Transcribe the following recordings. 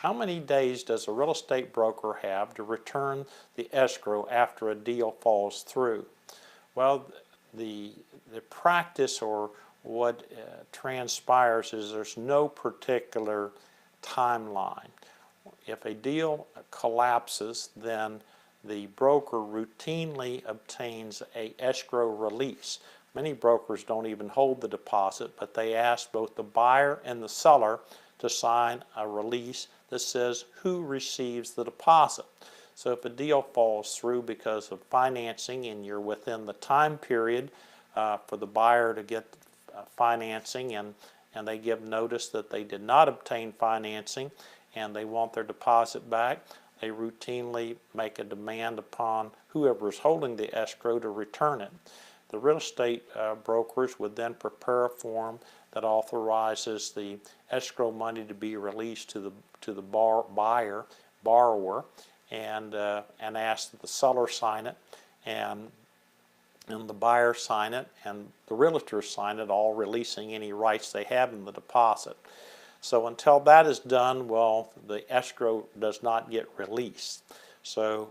how many days does a real estate broker have to return the escrow after a deal falls through? Well, the practice, or what transpires, is there's no particular timeline. If a deal collapses, then the broker routinely obtains a escrow release. Many brokers don't even hold the deposit, but they ask both the buyer and the seller to sign a release that says who receives the deposit. So if a deal falls through because of financing and you're within the time period for the buyer to get financing, and they give notice that they did not obtain financing and they want their deposit back, they routinely make a demand upon whoever is holding the escrow to return it. The real estate brokers would then prepare a form that authorizes the escrow money to be released to the borrower, and ask that the seller sign it, and the buyer sign it, and the realtor sign it, all releasing any rights they have in the deposit. So until that is done, well, the escrow does not get released. So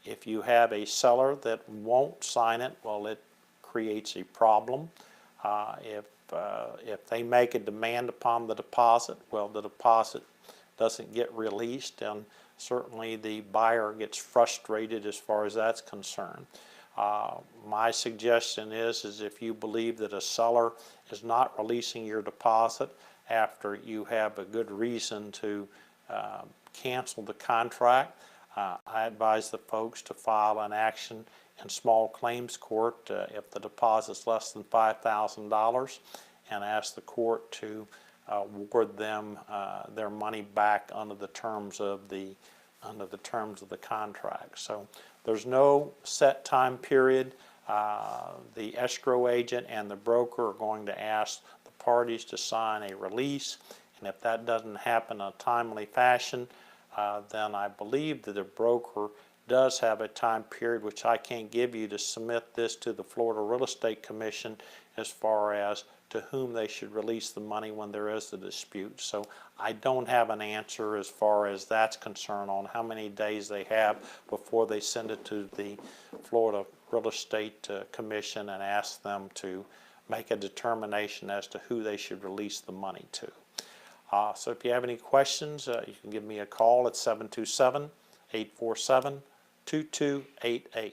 if you have a seller that won't sign it, well, it creates a problem. If they make a demand upon the deposit, well, the deposit doesn't get released, and certainly the buyer gets frustrated as far as that's concerned. My suggestion is if you believe that a seller is not releasing your deposit after you have a good reason to cancel the contract, I advise the folks to file an action in small claims court if the deposit is less than $5,000, and ask the court to award them their money back under the terms of the contract. So there's no set time period. The escrow agent and the broker are going to ask the parties to sign a release, and if that doesn't happen in a timely fashion, then I believe that the broker does have a time period, which I can't give you, to submit this to the Florida Real Estate Commission as far as to whom they should release the money when there is a dispute. So I don't have an answer as far as that's concerned on how many days they have before they send it to the Florida Real Estate Commission and ask them to make a determination as to who they should release the money to. So if you have any questions, you can give me a call at 727-847-2288.